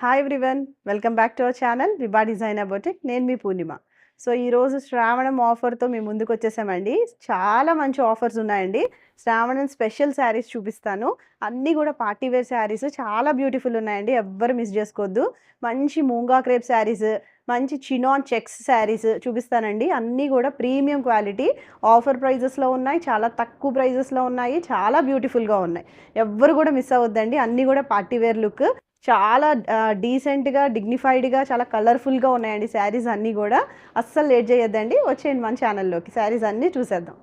Hi everyone welcome back to our channel Vibha designer boutique. నేను మీ పూర్ణిమ. So ఈరోజు శ్రావణం ఆఫర్తో మేము ముందుకు వచ్చేసామండి. చాలా మంచి ఆఫర్స్ ఉన్నాయండి. శ్రావణం స్పెషల్ శారీస్ చూపిస్తాను. అన్నీ కూడా పార్టీ వేర్ శారీస్ చాలా బ్యూటిఫుల్ ఉన్నాయండి. ఎవ్వరు మిస్ చేసుకోవద్దు. మంచి మూంగా క్రేప్ శారీస్, మంచి చినాన్ చెక్స్ శారీస్ చూపిస్తానండి. అన్నీ కూడా ప్రీమియం క్వాలిటీ ఆఫర్ ప్రైజెస్లో ఉన్నాయి, చాలా తక్కువ ప్రైజెస్లో ఉన్నాయి, చాలా బ్యూటిఫుల్గా ఉన్నాయి. ఎవ్వరు కూడా మిస్ అవ్వద్దండి. అన్నీ కూడా పార్టీ వేర్ లుక్, చాలా డీసెంట్‌గా, డిగ్నిఫైడ్‌గా, చాలా కలర్‌ఫుల్‌గా ఉన్నాయండి శారీస్ అన్నీ గూడా. అస్సలు లేట్ చేయొద్దండి. వచ్చేయండి మన ఛానల్‌లోకి. శారీస్ అన్నీ చూసేద్దాం.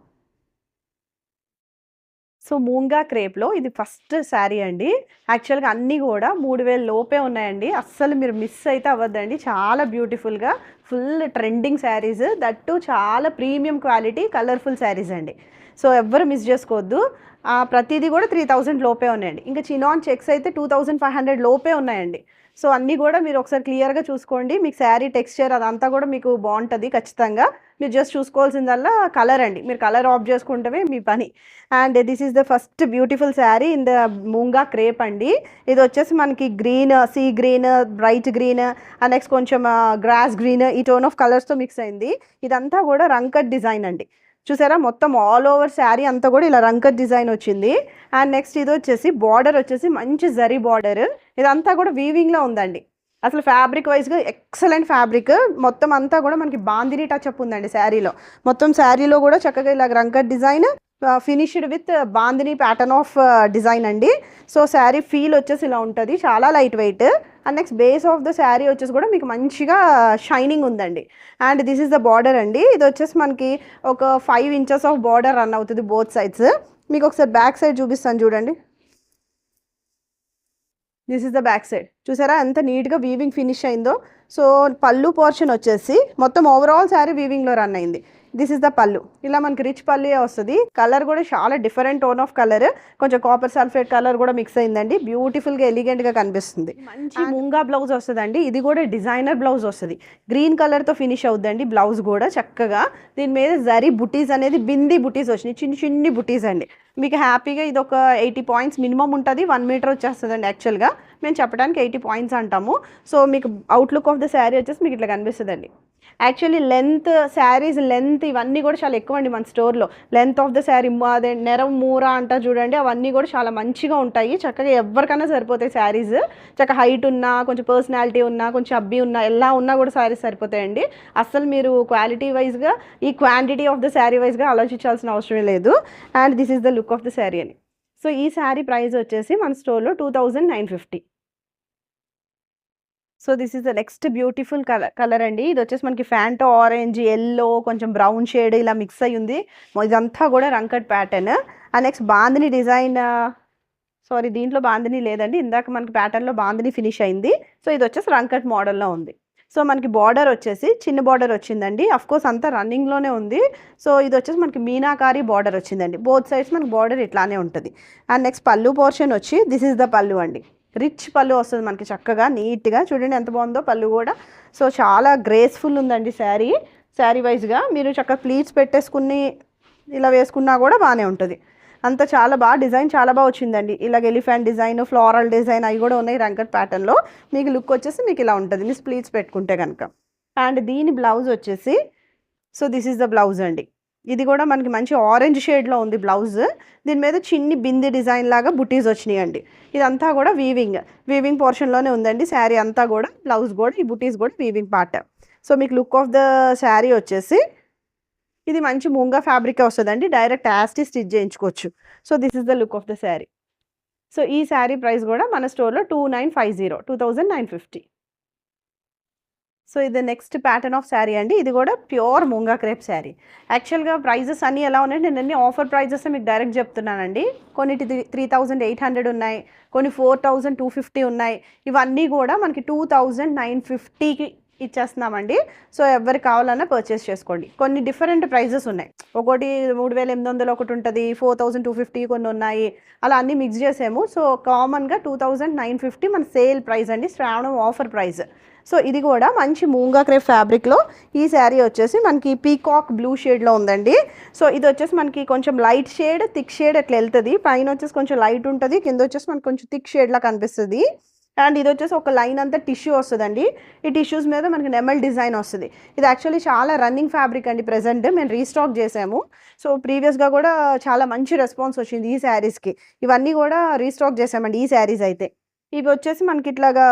సో, మూంగా క్రేప్‌లో ఇది ఫస్ట్ శారీ అండి. యాక్చువల్‌గా అన్నీ గూడా 3000 లోపే ఉన్నాయండి. అస్సలు మీరు మిస్ అయితే అవ్వద్దండి. చాలా బ్యూటిఫుల్‌గా full trending saris. That two చాలా ప్రీమియం క్వాలిటీ కలర్‌ఫుల్ శారీస్ అండి. సో, ఎవ్వరు మిస్ చేసుకోవద్దు. ప్రతీది కూడా 3000 లోపే ఉన్నాయండి. ఇంకా చినాన్ చెక్స్ అయితే 2500 లోపే ఉన్నాయండి. సో, అన్నీ కూడా మీరు ఒకసారి క్లియర్‌గా చూసుకోండి. మీకు శారీ టెక్స్చర్ అదంతా కూడా మీకు బావుంటది ఖచ్చితంగా. మీరు జస్ట్ చూసుకోవాల్సిందల్లా కలర్ అండి. మీరు కలర్ ఆఫ్ చేసుకుంటమే మీ పని. And this is the first beautiful sari in the మూంగా crepe అండి. ఇది వచ్చేసి మనకి green, sea green, bright green, next కొంచెం గ్రాస్ గ్రీన్, ఈ టోన్ ఆఫ్ కలర్స్‌తో మిక్స్ అయింది. ఇదంతా కూడా రంకట్ డిజైన్ అండి. చూసారా, మొత్తం ఆల్ ఓవర్ శారీ అంతా కూడా ఇలా రంకట్ డిజైన్ వచ్చింది. అండ్ నెక్స్ట్ ఇది వచ్చేసి బార్డర్ వచ్చేసి మంచి జరీ బార్డర్. ఇదంతా కూడా వీవింగ్లో ఉందండి. అసలు ఫ్యాబ్రిక్ వైజ్గా ఎక్సలెంట్ ఫ్యాబ్రిక్. మొత్తం అంతా కూడా మనకి బాందిని టచ్అప్ ఉందండి శారీలో. మొత్తం శారీలో కూడా చక్కగా ఇలా Rangkat design finished with bandhani pattern of design అండి. సో శారీ ఫీల్ వచ్చేసి ఇలా ఉంటుంది, చాలా light weight. And next base of the sari వచ్చేసి కూడా మీకు మంచిగా షైనింగ్ ఉందండి. And this is the border అండి. ఇది వచ్చేసి మనకి ఒక 5 ఇంచెస్ ఆఫ్ బార్డర్ రన్ అవుతుంది బోత్ సైడ్స్. మీకు ఒకసారి బ్యాక్ సైడ్ చూపిస్తాను చూడండి. This is the back side. చూసారా ఎంత నీట్గా వీవింగ్ ఫినిష్ అయిందో. సో పళ్ళు పోర్షన్ వచ్చేసి మొత్తం ఓవరాల్ శారీ వీవింగ్లో రన్ అయింది. దిస్ ఇస్ ద పళ్ళు. ఇలా మనకి రిచ్ పళ్ళు వస్తుంది. కలర్ కూడా చాలా డిఫరెంట్ టోన్ ఆఫ్ కలర్, కొంచెం కాపర్ సల్ఫేట్ కలర్ కూడా మిక్స్ అయిందండి. బ్యూటిఫుల్గా ఎలిగెంట్గా కనిపిస్తుంది. మంచి ముంగా బ్లౌజ్ వస్తుందండి. ఇది కూడా డిజైనర్ బ్లౌజ్ వస్తుంది. గ్రీన్ కలర్తో ఫినిష్ అవుతుందండి బ్లౌజ్ కూడా చక్కగా. దీని మీద జరీ బుటీస్ అనేది బింది బుటీస్ వచ్చినాయి, చిన్ని చిన్ని బుటీస్ అండి. మీకు హ్యాపీగా ఇది ఒక 80 పాయింట్స్ మినిమం ఉంటుంది. 1 మీటర్ వచ్చేస్తుందండి. యాక్చువల్గా మేము చెప్పడానికి 80 పాయింట్స్ అంటాము. సో మీకు అవుట్లుక్ ఆఫ్ ద శారీ వచ్చేసి మీకు ఇట్లా కనిపిస్తుందండి. యాక్చువల్లీ లెంత్, శారీస్ లెంత్ ఇవన్నీ కూడా చాలా ఎక్కువ అండి మన స్టోర్లో. లెంత్ ఆఫ్ ద శారీ అదే నెరం మూర అంటారు చూడండి, అవన్నీ కూడా చాలా మంచిగా ఉంటాయి. చక్కగా ఎవరికైనా సరిపోతాయి శారీస్. చక్కగా హైట్ ఉన్నా, కొంచెం పర్సనాలిటీ ఉన్నా, కొంచెం అబ్బి ఉన్నా, ఎలా ఉన్నా కూడా శారీస్ సరిపోతాయండి. అస్సలు మీరు క్వాలిటీ వైజ్గా ఈ క్వాంటిటీ ఆఫ్ ద శారీ వైజ్గా ఆలోచించాల్సిన అవసరమే లేదు. And this is the look of the sari అని. సో ఈ శారీ ప్రైస్ వచ్చేసి మన స్టోర్లో 2950. So this is the next beautiful colour అండి. ఇది వచ్చేసి మనకి ఫ్యాంటో ఆరెంజ్, ఎల్లో, కొంచెం బ్రౌన్ షేడ్ ఇలా మిక్స్ అయ్యి ఉంది. ఇదంతా కూడా Rangkat pattern. Next bandhani design, sorry దీంట్లో బాందిని లేదండి, ఇందాక మనకి ప్యాటర్న్లో బాందిని ఫినిష్ అయింది. సో ఇది వచ్చేసి రంకట్ మోడల్లో ఉంది. సో మనకి బార్డర్ వచ్చేసి చిన్న బార్డర్ వచ్చిందండి. అఫ్కోర్స్ అంతా రన్నింగ్లోనే ఉంది. సో ఇది వచ్చేసి మనకి మీనాకారి బార్డర్ వచ్చిందండి. బోత్ సైడ్స్ మనకి బార్డర్ ఇట్లానే ఉంటుంది. అండ్ నెక్స్ట్ పళ్ళు పోర్షన్ వచ్చి దిస్ ఈస్ ద పళ్ళు అండి. రిచ్ పళ్ళు వస్తుంది మనకి చక్కగా నీట్గా. చూడండి ఎంత బాగుందో పళ్ళు కూడా. సో చాలా గ్రేస్ఫుల్ ఉందండి శారీ. శారీ వైజ్గా మీరు చక్కగా ప్లీట్స్ పెట్టేసుకుని ఇలా వేసుకున్నా కూడా బాగానే ఉంటుంది. అంత చాలా బాగా డిజైన్ చాలా బాగా వచ్చిందండి. ఇలాగ ఎలిఫెంట్ డిజైన్, ఫ్లోరల్ డిజైన్ అవి కూడా ఉన్నాయి రంకట్ ప్యాటర్న్లో. మీకు లుక్ వచ్చేసి మీకు ఇలా ఉంటుంది మీ ప్లీట్స్ పెట్టుకుంటే కనుక. అండ్ దీని బ్లౌజ్ వచ్చేసి, so this is the blouse అండి. ఇది కూడా మనకి మంచి ఆరెంజ్ షేడ్లో ఉంది బ్లౌజ్. దీని మీద చిన్ని బింది డిజైన్ లాగా బుటీస్ వచ్చినాయండి. ఇదంతా కూడా వీవింగ్ పోర్షన్లోనే ఉందండి శారీ అంతా కూడా. బ్లౌజ్ కూడా ఈ బుటీస్ కూడా వీవింగ్ పార్ట్. సో మీకు లుక్ ఆఫ్ ద శారీ వచ్చేసి ఇది మంచి మూంగా ఫ్యాబ్రిక్ వస్తుందండి. డైరెక్ట్ యాస్టీ స్టిచ్ చేయించుకోవచ్చు. So this is the look of the sari. So ఈ శారీ ప్రైస్ కూడా మన స్టోర్లో 2950. సో ఇది నెక్స్ట్ ప్యాటర్న్ ఆఫ్ శారీ అండి. ఇది కూడా ప్యూర్ మూంగా క్రేప్ శారీ. యాక్చువల్గా ప్రైజెస్ అన్నీ ఎలా ఉన్నాయంటే నేను అన్ని ఆఫర్ ప్రైజెస్ మీకు డైరెక్ట్ చెప్తున్నానండి. కొన్ని 3800 ఉన్నాయి, కొన్ని 4250 ఉన్నాయి. ఇవన్నీ కూడా మనకి 2950కి ఇచ్చేస్తున్నామండి. సో ఎవరికి కావాలన్నా పర్చేస్ చేసుకోండి. కొన్ని డిఫరెంట్ ప్రైజెస్ ఉన్నాయి. ఒకటి 3800 ఒకటి ఉంటుంది, 4250 కొన్ని ఉన్నాయి. అలా అన్నీ మిక్స్ చేసాము. సో కామన్గా 2950 మన సేల్ ప్రైస్ అండి, శ్రావణం ఆఫర్ ప్రైస్. సో ఇది కూడా మంచి మూంగా క్రేప్ ఫ్యాబ్రిక్లో ఈ శారీ వచ్చేసి మనకి పీకాక్ బ్లూ షేడ్లో ఉందండి. సో ఇది వచ్చేసి మనకి కొంచెం లైట్ షేడ్, థిక్ షేడ్ అట్లా వెళ్తుంది. పైన వచ్చేసి కొంచెం లైట్ ఉంటుంది, కింద వచ్చేసి మనకి కొంచెం థిక్ షేడ్లా కనిపిస్తుంది. అండ్ ఇది వచ్చేసి ఒక లైన్ అంతా టిష్యూ వస్తుందండి. ఈ టిష్యూస్ మీద మనకి నెమల్ డిజైన్ వస్తుంది. ఇది యాక్చువల్లీ చాలా రన్నింగ్ ఫ్యాబ్రిక్ అండి. ప్రెజెంట్ మేము రీస్టాక్ చేసాము. సో ప్రీవియస్గా కూడా చాలా మంచి రెస్పాన్స్ వచ్చింది ఈ శారీస్కి. ఇవన్నీ కూడా రీస్టాక్ చేసామండి ఈ శారీస్ అయితే. ఇవి వచ్చేసి మనకి ఇట్లాగా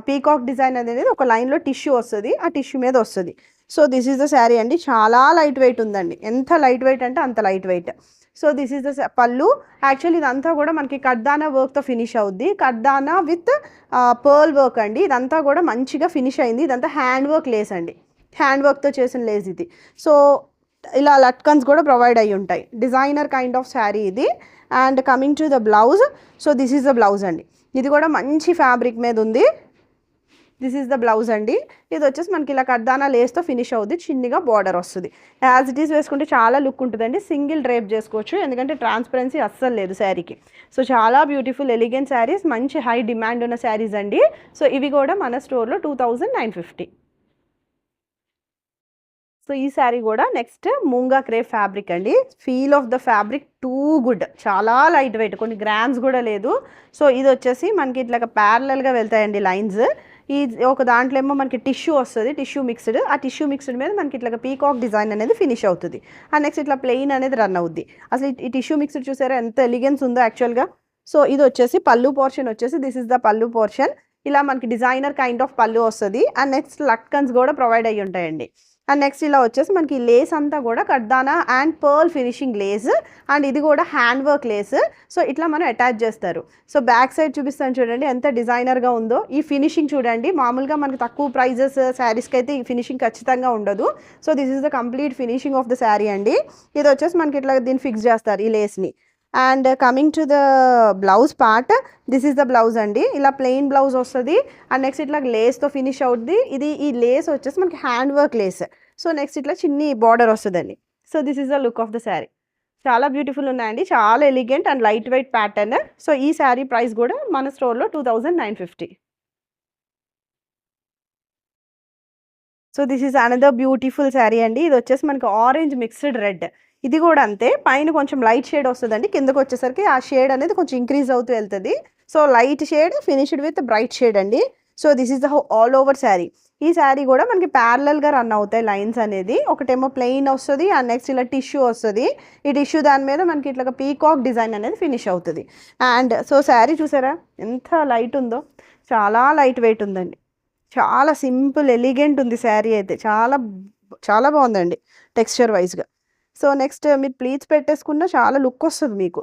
పీకాక్ డిజైన్ అనేది ఒక లైన్లో టిష్యూ వస్తుంది, ఆ టిష్యూ మీద వస్తుంది. So this is the sari అండి. చాలా లైట్ వెయిట్ ఉందండి. ఎంత లైట్ వెయిట్ అంటే అంత light weight. So this is the పళ్ళు. యాక్చువల్లీ ఇదంతా కూడా మనకి కడ్దానా వర్క్తో ఫినిష్ అవుద్ది. కడ్దానా విత్ పర్ల్ వర్క్ అండి. ఇదంతా కూడా మంచిగా ఫినిష్ అయింది. ఇదంతా హ్యాండ్ వర్క్ లేస్ అండి. హ్యాండ్ వర్క్తో చేసిన లేస్ ఇది. సో ఇలా లట్కన్స్ కూడా ప్రొవైడ్ అయ్యి ఉంటాయి. డిజైనర్ కైండ్ ఆఫ్ శారీ ఇది. And coming to the blouse. So this is the blouse అండి. ఇది కూడా మంచి ఫ్యాబ్రిక్ మీద ఉంది. దిస్ ఈజ్ ద బ్లౌజ్ అండి. ఇది వచ్చేసి మనకి ఇలా కడ్దానా లేస్తో ఫినిష్ అవుద్ది. చిన్నగా బార్డర్ వస్తుంది. యాజ్ ఇట్ ఈస్ వేసుకుంటే చాలా లుక్ ఉంటుందండి. సింగిల్ డ్రేప్ చేసుకోవచ్చు, ఎందుకంటే ట్రాన్స్పరెన్సీ అస్సలు లేదు శారీకి. సో చాలా బ్యూటిఫుల్ ఎలిగెంట్ శారీస్, మంచి హై డిమాండ్ ఉన్న శారీస్ అండి. సో ఇవి కూడా మన స్టోర్లో 2950. సో ఈ శారీ కూడా నెక్స్ట్ మూంగా క్రేప్ ఫ్యాబ్రిక్ అండి. Feel of the fabric too good, చాలా లైట్ వెయిట్, కొన్ని గ్రామ్స్ కూడా లేదు. సో ఇది వచ్చేసి మనకి ఇట్లా ప్యారలల్గా వెళ్తాయండి లైన్స్. ఈ ఒక దాంట్లో ఏమో మనకి టిష్యూ వస్తుంది, టిష్యూ మిక్స్డ్. ఆ టిష్యూ మిక్స్డ్ మీద మనకి ఇట్లా పీకాక్ డిజైన్ అనేది ఫినిష్ అవుతుంది. ఆ నెక్స్ట్ ఇట్లా ప్లెయిన్ అనేది రన్ అవుద్ది. అసలు ఈ టిష్యూ మిక్స్డ్ చూసారా ఎంత ఎలిగెన్స్ ఉందో యాక్చువల్గా. సో ఇది వచ్చేసి పళ్ళు పోర్షన్ వచ్చేసి దిస్ ఇస్ ద పళ్ళు పోర్షన్. ఇలా మనకి డిజైనర్ కైండ్ ఆఫ్ పళ్ళు వస్తుంది. అండ్ నెక్స్ట్ లట్కన్స్ కూడా ప్రొవైడ్ అయ్యి ఉంటాయండి. అండ్ నెక్స్ట్ ఇలా వచ్చేసి మనకి లేస్ అంతా కూడా కడ్దానా and pearl finishing lace. And ఇది కూడా హ్యాండ్ వర్క్ లేస్. సో ఇట్లా మనం అటాచ్ చేస్తారు. సో బ్యాక్ సైడ్ చూపిస్తాను చూడండి ఎంత డిజైనర్గా ఉందో. ఈ ఫినిషింగ్ చూడండి. మామూలుగా మనకి తక్కువ ప్రైజెస్ శారీస్కి అయితే ఈ ఫినిషింగ్ ఖచ్చితంగా ఉండదు. So this is the complete finishing of the sari అండి. ఇది వచ్చేసి మనకి ఇట్లా దీన్ని ఫిక్స్ చేస్తారు ఈ లేస్ని. And coming to the blouse part, this is the blouse అండి. ఇలా ప్లెయిన్ బ్లౌజ్ వస్తుంది. అండ్ నెక్స్ట్ ఇట్లా లేస్తో ఫినిష్ అవుద్ది. ఇది ఈ లేస్ వచ్చేసి మనకి hand work lace. So next ఇట్లా చిన్ని బార్డర్ వస్తుందండి. So this is the look of the sari. చాలా బ్యూటిఫుల్ ఉన్నాయండి, చాలా elegant and light weight pattern. So ఈ శారీ ప్రైస్ కూడా మన స్టోర్లో 2950. So this is another beautiful sari అండి. ఇది వచ్చేసి మనకి ఆరెంజ్ మిక్స్డ్ రెడ్. ఇది కూడా అంతే, పైన కొంచెం లైట్ షేడ్ వస్తుందండి, కిందకు వచ్చేసరికి ఆ షేడ్ అనేది కొంచెం ఇంక్రీజ్ అవుతూ వెళ్తుంది. So light shade finished with bright shade అండి. So this is the all over sari. ఈ శారీ కూడా మనకి ప్యారలల్గా రన్ అవుతాయి లైన్స్ అనేది. ఒకటేమో ప్లెయిన్ వస్తుంది, అండ్ నెక్స్ట్ ఇలా టిష్యూ వస్తుంది. ఈ టిష్యూ దాని మీద మనకి ఇట్లా పీకాక్ డిజైన్ అనేది ఫినిష్ అవుతుంది. అండ్ సో శారీ చూసారా ఎంత లైట్ ఉందో, చాలా లైట్ వెయిట్ ఉందండి. చాలా సింపుల్ ఎలిగెంట్ ఉంది శారీ అయితే. చాలా చాలా బాగుందండి టెక్స్చర్ వైజ్గా. సో నెక్స్ట్ మీరు ప్లీట్స్ పెట్టేసుకున్నా చాలా లుక్ వస్తుంది మీకు.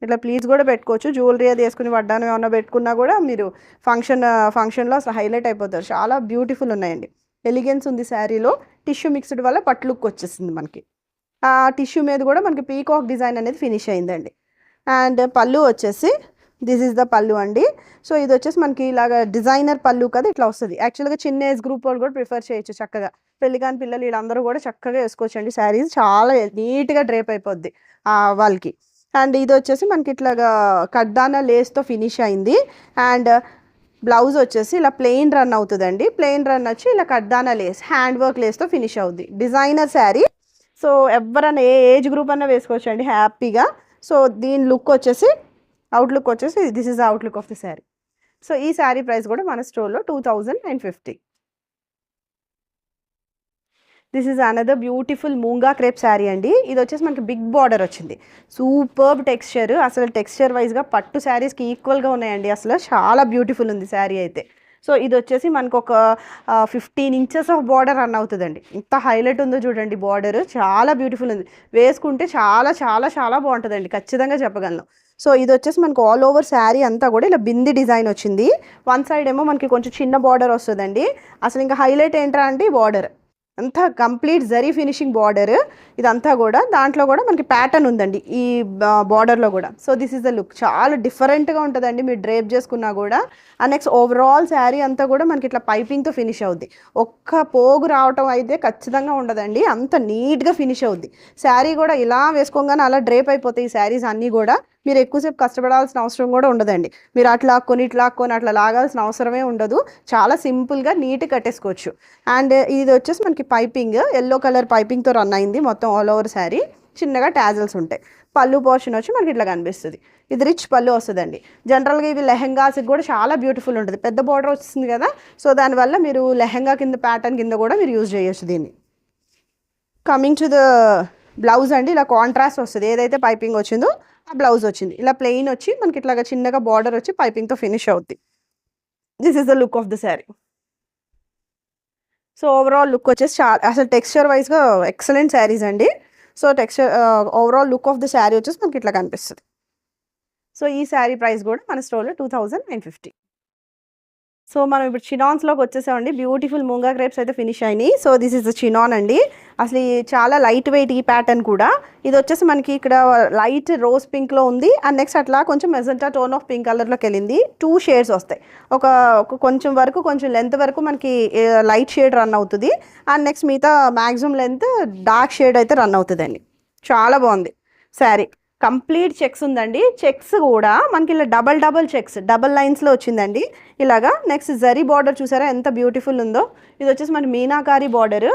ఇట్లా ప్లీట్స్ కూడా పెట్టుకోవచ్చు. జ్యువెలరీ అది వేసుకుని వడ్డానం ఏమన్నా పెట్టుకున్నా కూడా మీరు ఫంక్షన్లో అసలు హైలైట్ అయిపోతారు. చాలా బ్యూటిఫుల్ ఉన్నాయండి. ఎలిగెన్స్ ఉంది శారీలో. టిష్యూ మిక్స్డ్ వల్ల పట్టు లుక్ వచ్చేసింది మనకి. ఆ టిష్యూ మీద కూడా మనకి పీకాక్ డిజైన్ అనేది ఫినిష్ అయిందండి. అండ్ పళ్ళు వచ్చేసి దిస్ ఈస్ ద పళ్ళు అండి. సో ఇది వచ్చేసి మనకి ఇలాగ డిజైనర్ పళ్ళు కదా ఇట్లా వస్తుంది. యాక్చువల్గా చిన్న ఏజ్ గ్రూప్ వాళ్ళు కూడా ప్రిఫర్ చేయొచ్చు చక్కగా. పెళ్ళికాని పిల్లలు వీళ్ళందరూ కూడా చక్కగా వేసుకోవచ్చు అండి. శారీస్ చాలా నీట్గా డ్రేప్ అయిపోద్ది వాళ్ళకి. అండ్ ఇది వచ్చేసి మనకి ఇట్లాగా కడ్దానా లేస్తో ఫినిష్ అయింది. అండ్ బ్లౌజ్ వచ్చేసి ఇలా ప్లెయిన్ రన్ అవుతుందండి. ప్లెయిన్ రన్ వచ్చి ఇలా కడ్దానా లేస్ హ్యాండ్ వర్క్ లేస్తో ఫినిష్ అవుద్ది. డిజైనర్ శారీ. సో ఎవరైనా ఏ ఏజ్ గ్రూప్ అన్నా వేసుకోవచ్చు అండి హ్యాపీగా. సో దీని లుక్ వచ్చేసి అవుట్లుక్ వచ్చేసి this is outlook of the sari. So ఈ శారీ ప్రైస్ కూడా మన స్టోర్లో 2950. This is another beautiful మూంగా crepe sari అండి. ఇది వచ్చేసి మనకి బిగ్ బార్డర్ వచ్చింది. Superb texture. అసలు టెక్స్చర్ వైజ్గా పట్టు శారీస్కి ఈక్వల్గా ఉన్నాయండి. అసలు చాలా బ్యూటిఫుల్ ఉంది శారీ అయితే. సో ఇది వచ్చేసి మనకు ఒక 15 ఇంచెస్ ఆఫ్ బార్డర్ రన్ అవుతుందండి. ఇంత హైలైట్ ఉందో చూడండి బార్డర్. చాలా బ్యూటిఫుల్ ఉంది. వేసుకుంటే చాలా చాలా చాలా బాగుంటుందండి, ఖచ్చితంగా చెప్పగలను. సో ఇది వచ్చేసి మనకు ఆల్ ఓవర్ శారీ అంతా కూడా ఇలా బింది డిజైన్ వచ్చింది. వన్ సైడ్ ఏమో మనకి కొంచెం చిన్న బార్డర్ వస్తుందండి. అసలు ఇంకా హైలైట్ ఏంట్రా అంటే బార్డర్ అంతా కంప్లీట్ జరీ ఫినిషింగ్ బార్డర్. ఇదంతా కూడా దాంట్లో కూడా మనకి ప్యాటర్న్ ఉందండి ఈ బార్డర్లో కూడా. So this is the look. చాలా డిఫరెంట్గా ఉంటుందండి మీరు డ్రేప్ చేసుకున్నా కూడా. అండ్ నెక్స్ట్ ఓవరాల్ శారీ అంతా కూడా మనకి ఇట్లా పైపింగ్తో ఫినిష్ అవుద్ది. ఒక్క పోగు రావటం అయితే ఖచ్చితంగా ఉండదండి, అంత నీట్గా ఫినిష్ అవుద్ది. శారీ కూడా ఇలా వేసుకోగానే అలా డ్రేప్ అయిపోతాయి ఈ శారీస్ అన్నీ కూడా. మీరు ఎక్కువసేపు కష్టపడాల్సిన అవసరం కూడా ఉండదండి. మీరు అట్లా లాక్కొని అట్లా లాగాల్సిన అవసరమే ఉండదు. చాలా సింపుల్గా నీట్గా కట్టేసుకోవచ్చు. అండ్ ఇది వచ్చేసి మనకి పైపింగ్ ఎల్లో కలర్ పైపింగ్తో రన్ అయింది మొత్తం ఆల్ ఓవర్ శారీ. చిన్నగా టాజల్స్ ఉంటాయి. పళ్ళు పోర్షన్ వచ్చి మనకి ఇట్లా కనిపిస్తుంది. ఇది రిచ్ పళ్ళు వస్తుందండి. జనరల్గా ఇవి లెహెంగాస్కి కూడా చాలా బ్యూటిఫుల్ ఉంటుంది, పెద్ద బార్డర్ వస్తుంది కదా, సో దానివల్ల మీరు లెహెంగా కింద ప్యాటర్న్ కింద కూడా మీరు యూజ్ చేయొచ్చు దీన్ని. కమింగ్ టు ద బ్లౌజ్ అండి, ఇలా కాంట్రాస్ట్ వస్తుంది. ఏదైతే పైపింగ్ వచ్చిందో ఆ బ్లౌజ్ వచ్చింది. ఇలా ప్లెయిన్ వచ్చి మనకి ఇట్లాగా చిన్నగా బార్డర్ వచ్చి పైపింగ్తో ఫినిష్ అవుద్ది. This is the look of the sari. So overall look వచ్చేసి చాలా అసలు టెక్స్చర్ వైజ్గా ఎక్సలెంట్ శారీస్ అండి. So texture overall look of the sari వచ్చేసి మనకి ఇట్లా కనిపిస్తుంది. సో ఈ శారీ ప్రైస్ కూడా మన స్టోర్లో 2950. సో మనం ఇప్పుడు చినాన్స్లోకి వచ్చేసామండి. బ్యూటిఫుల్ మూంగా క్రేప్స్ అయితే ఫినిష్ అయినాయి. So this is the chinon అండి. అసలు చాలా లైట్ వెయిట్ ఈ ప్యాటర్న్ కూడా. ఇది వచ్చేసి మనకి ఇక్కడ లైట్ రోజ్ పింక్లో ఉంది, అండ్ నెక్స్ట్ అట్లా కొంచెం మెజెంటా టోన్ ఆఫ్ పింక్ కలర్లోకి వెళ్ళింది. 2 షేడ్స్ వస్తాయి. ఒక కొంచెం వరకు కొంచెం లెంత్ వరకు మనకి లైట్ షేడ్ రన్ అవుతుంది, అండ్ నెక్స్ట్ మిగతా మ్యాక్సిమం లెంత్ డార్క్ షేడ్ అయితే రన్ అవుతుందండి. చాలా బాగుంది శారీ. కంప్లీట్ చెక్స్ ఉందండి. చెక్స్ కూడా మనకి ఇలా డబల్ చెక్స్ డబల్ లైన్స్లో వచ్చిందండి ఇలాగా. నెక్స్ట్ జరీ బార్డర్ చూసారా ఎంత బ్యూటిఫుల్ ఉందో. ఇది వచ్చేసి మన మీనాకారి బార్డర్.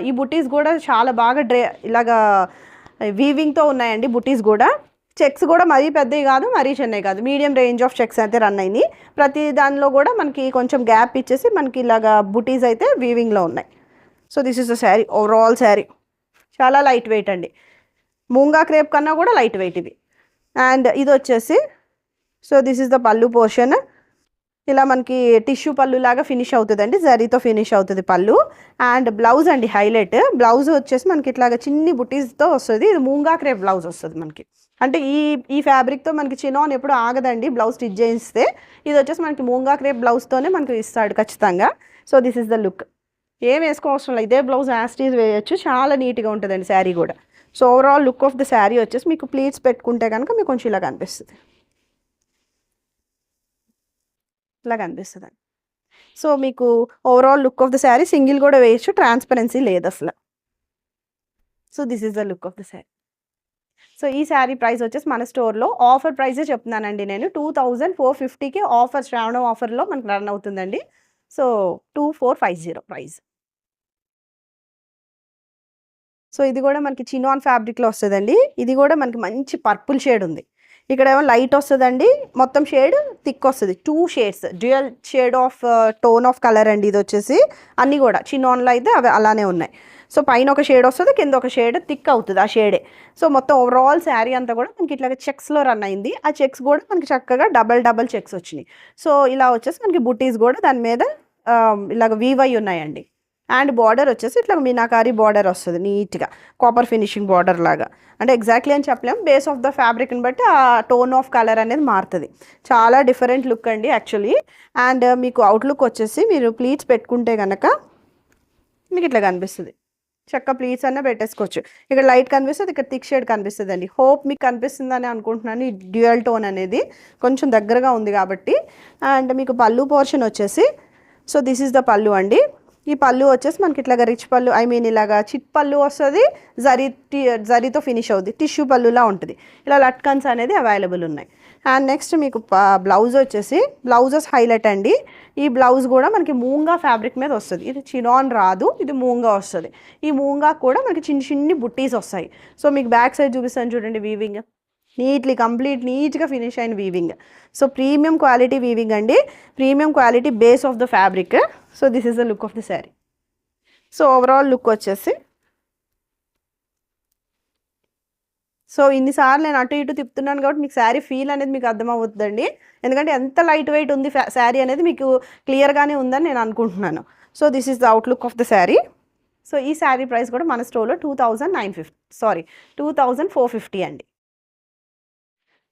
ఈ బుటీస్ కూడా చాలా బాగా ఇలాగా వీవింగ్తో ఉన్నాయండి బుటీస్ కూడా. చెక్స్ కూడా మరీ పెద్దవి కాదు, మరీ చిన్నవి కాదు, మీడియం రేంజ్ ఆఫ్ చెక్స్ అయితే రన్ అయినాయి. ప్రతి దానిలో కూడా మనకి కొంచెం గ్యాప్ ఇచ్చేసి మనకి ఇలాగా బుటీస్ అయితే వీవింగ్లో ఉన్నాయి. So this is the sari, overall sari చాలా లైట్ వెయిట్ అండి. మూంగా క్రేప్ కన్నా కూడా లైట్ వెయిట్ ఇది. అండ్ ఇది వచ్చేసి సో దిస్ ఇస్ ద పళ్ళు పోర్షన్. ఇలా మనకి టిష్యూ పళ్ళు లాగా ఫినిష్ అవుతుందండి, జరీతో ఫినిష్ అవుతుంది పళ్ళు. అండ్ బ్లౌజ్ అండి హైలైట్. బ్లౌజ్ వచ్చేసి మనకి ఇట్లాగా చిన్ని బుటీస్తో వస్తుంది. ఇది మూంగా క్రేప్ బ్లౌజ్ వస్తుంది మనకి. అంటే ఈ ఫ్యాబ్రిక్తో మనకి చినాన్ ఎప్పుడు ఆగదండి బ్లౌజ్ స్టిచ్ చేయిస్తే. ఇది వచ్చేసి మనకి మూంగా క్రేప్ బ్లౌజ్తోనే మనకి ఇస్తాడు ఖచ్చితంగా. So this is the look. ఏం వేసుకోవసరం లేదు, ఇదే బ్లౌజ్ యాస్టీజ్ వేయచ్చు, చాలా నీట్గా ఉంటుందండి శారీ కూడా. So overall look of the sari వచ్చేసి మీకు ప్లీట్స్ పెట్టుకుంటే కనుక మీకు కొంచెం ఇలా కనిపిస్తుంది, ఇలా కనిపిస్తుంది. సో మీకు overall look of the sari single కూడా వేయచ్చు, ట్రాన్స్పరెన్సీ లేదు అసలు. So this is the look of the sari. So ఈ శారీ ప్రైస్ వచ్చేసి మన స్టోర్లో ఆఫర్ ప్రైజే చెప్తున్నానండి నేను. 2450కి ఆఫర్, శ్రావణం ఆఫర్లో మనకు రన్ అవుతుందండి. So 2450 price. సో ఇది కూడా మనకి చినాన్ ఫ్యాబ్రిక్లో వస్తుందండి. ఇది కూడా మనకి మంచి పర్పుల్ షేడ్ ఉంది. ఇక్కడ ఏమో లైట్ వస్తుందండి, మొత్తం షేడ్ థిక్ వస్తుంది. 2 shades dual shade of tone of colour అండి. ఇది వచ్చేసి అన్నీ కూడా చినాన్లో అయితే అవి అలానే ఉన్నాయి. సో పైన ఒక షేడ్ వస్తుంది, కింద ఒక షేడ్ థిక్ అవుతుంది ఆ షేడే. సో మొత్తం ఓవరాల్ శారీ అంతా కూడా మనకి ఇట్లా చెక్స్లో రన్ అయింది. ఆ చెక్స్ కూడా మనకి చక్కగా డబల్ చెక్స్ వచ్చినాయి. సో ఇలా వచ్చేసి మనకి బుటీస్ కూడా దాని మీద ఇలాగ వీవ్ అయి ఉన్నాయండి. అండ్ బార్డర్ వచ్చేసి ఇట్లా మీనాకారి బార్డర్ వస్తుంది నీట్గా, కాపర్ ఫినిషింగ్ బార్డర్ లాగా. అంటే ఎగ్జాక్ట్లీ అని చెప్పలేము, బేస్ ఆఫ్ ద ఫ్యాబ్రిక్ని బట్టి ఆ టోన్ ఆఫ్ కలర్ అనేది మారుతుంది. చాలా డిఫరెంట్ లుక్ అండి యాక్చువల్లీ. అండ్ మీకు అవుట్లుక్ వచ్చేసి మీరు ప్లీట్స్ పెట్టుకుంటే కనుక మీకు ఇట్లా కనిపిస్తుంది. చక్క ప్లీట్స్ అన్న పెట్టేసుకోవచ్చు. ఇక్కడ లైట్ కనిపిస్తుంది, ఇక్కడ థిక్ షేడ్ కనిపిస్తుంది అండి. హోప్ మీకు కనిపిస్తుందని అనుకుంటున్నాను. ఈ డ్యూయల్ టోన్ అనేది కొంచెం దగ్గరగా ఉంది కాబట్టి. అండ్ మీకు పళ్ళు పోర్షన్ వచ్చేసి సో దిస్ ఈస్ ద పళ్ళు అండి. ఈ పళ్ళు వచ్చేసి మనకి ఇట్లాగా రిచ్ పళ్ళు, ఐ మీన్ ఇలాగా చిట్ పళ్ళు వస్తుంది, జరీతో ఫినిష్ అవుతుంది, టిష్యూ పళ్ళులా ఉంటుంది. ఇలా లట్కన్స్ అనేది అవైలబుల్ ఉన్నాయి. అండ్ నెక్స్ట్ మీకు బ్లౌజ్ వచ్చేసి బ్లౌజెస్ హైలైట్ అండి. ఈ బ్లౌజ్ కూడా మనకి మూంగా ఫ్యాబ్రిక్ మీద వస్తుంది. ఇది చినాన్ రాదు, ఇది మూంగా వస్తుంది. ఈ మూంగా కూడా మనకి చిన్ని బుట్టీస్ వస్తాయి. సో మీకు బ్యాక్ సైడ్ చూపిస్తాను చూడండి, వీవింగ్ కంప్లీట్ నీట్గా ఫినిష్ అయిన weaving. So premium quality weaving అండి, premium quality base of the fabric. So this is the look of the sari. So overall look వచ్చేసి సో ఇన్నిసార్లు నేను అటు ఇటు తిప్పుతున్నాను కాబట్టి మీకు శారీ ఫీల్ అనేది మీకు అర్థమవుతుందండి. ఎందుకంటే ఎంత లైట్ వెయిట్ ఉంది శారీ అనేది మీకు క్లియర్గానే ఉందని నేను అనుకుంటున్నాను. So this is the outlook of the sari. So ఈ శారీ ప్రైస్ కూడా మన స్టోర్లో 2450 అండి.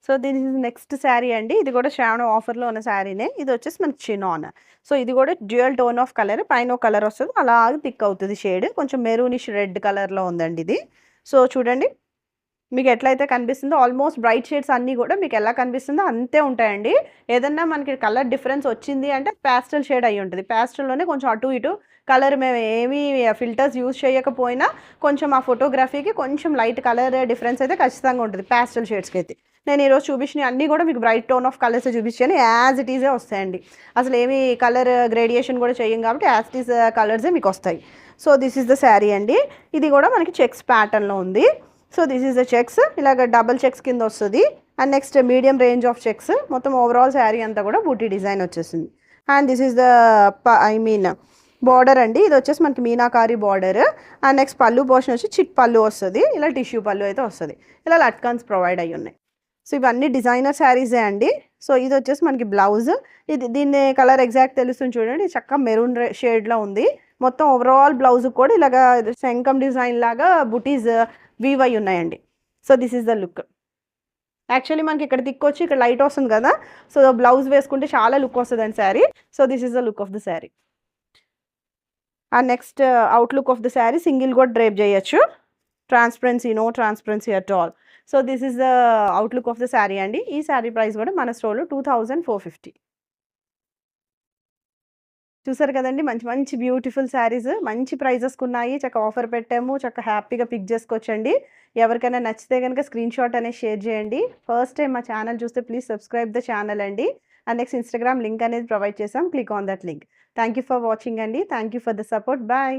సో దీని నెక్స్ట్ శారీ అండి. ఇది కూడా శ్రావణం ఆఫర్లో ఉన్న శారీనే. ఇది వచ్చేసి మనకి చినాన్. సో ఇది కూడా డ్యూయల్ టోన్ ఆఫ్ కలర్, పైన ఒక కలర్ వస్తుంది, అలాగే థిక్ అవుతుంది షేడ్. కొంచెం మెరూనిష్ రెడ్ కలర్లో ఉందండి ఇది. సో చూడండి మీకు ఎట్లయితే కనిపిస్తుందో ఆల్మోస్ట్ బ్రైట్ షేడ్స్ అన్నీ కూడా మీకు ఎలా కనిపిస్తుందో అంతే ఉంటాయండి. ఏదన్నా మనకి కలర్ డిఫరెన్స్ వచ్చింది అంటే ప్యాస్టల్ షేడ్ అయి ఉంటుంది. ప్యాస్టల్లోనే కొంచెం అటు ఇటు కలర్ మేము ఏమీ ఫిల్టర్స్ యూజ్ చేయకపోయినా కొంచెం ఆ ఫోటోగ్రఫీకి కొంచెం లైట్ కలర్ డిఫరెన్స్ అయితే ఖచ్చితంగా ఉంటుంది ప్యాస్టల్ షేడ్స్కి అయితే. నేను ఈరోజు చూపించిన అన్నీ కూడా మీకు బ్రైట్ టోన్ ఆఫ్ కలర్స్ చూపించాను, యాజ్ ఇట్ ఈజే వస్తాయండి. అసలు ఏమి కలర్ గ్రేడియేషన్ కూడా చేయం కాబట్టి యాజ్ ఇట్ ఈజ్ కలర్సే మీకు వస్తాయి. So this is the sari అండి. ఇది కూడా మనకి చెక్స్ ప్యాటర్న్లో ఉంది. So this is the checks, ఇలాగ డబల్ చెక్స్ కింద వస్తుంది. And next medium range of checks, మొత్తం ఓవరాల్ శారీ అంతా కూడా బూటీ డిజైన్ వచ్చేసింది. And this is the border అండి, ఇది వచ్చేసి మనకి మీనాకారి బార్డర్. అండ్ నెక్స్ట్ పళ్ళు పోర్షన్ వచ్చి చిట్ పళ్ళు వస్తుంది, ఇలా టిష్యూ పళ్ళు అయితే వస్తుంది. ఇలా లట్కన్స్ ప్రొవైడ్ అయ్యి ఉన్నాయి. సో ఇవన్నీ డిజైనర్ శారీసే అండి. సో ఇది వచ్చేసి మనకి బ్లౌజ్, దీన్ని కలర్ ఎగ్జాక్ట్ తెలుస్తుంది చూడండి, చక్కగా మెరూన్ షేడ్లో ఉంది. మొత్తం ఓవరాల్ బ్లౌజ్ కూడా ఇలాగా శంఖం డిజైన్ లాగా బుటీస్ వీవ్ అయి ఉన్నాయండి. So this is the look. Actually మనకి ఇక్కడ తిక్కొచ్చి ఇక్కడ లైట్ వస్తుంది కదా, సో బ్లౌజ్ వేసుకుంటే చాలా లుక్ వస్తుంది అండి sari. So this is the look of the sari. And next outlook of the sari, single కూడా డ్రేప్ చేయొచ్చు, transparency, no transparency at all. So this is the outlook of the sari అండి. ఈ శారీ ప్రైస్ కూడా మన స్టోర్లో 2450. చూసారు కదండి, మంచి మంచి బ్యూటిఫుల్ శారీస్ మంచి ప్రైజెస్కి ఉన్నాయి. చక్కగా ఆఫర్ పెట్టాము, చక్కగా హ్యాపీగా పిక్ చేసుకోవచ్చండి. ఎవరికైనా నచ్చితే కనుక స్క్రీన్ షాట్ అనేది షేర్ చేయండి. ఫస్ట్ టైం మా ఛానల్ చూస్తే ప్లీజ్ సబ్స్క్రైబ్ ద ఛానల్ అండి. అండ్ నెక్స్ట్ ఇన్స్టాగ్రామ్ లింక్ అనేది ప్రొవైడ్ చేసాం, click on that link. Thank you for watching అండి, thank you for the support, bye.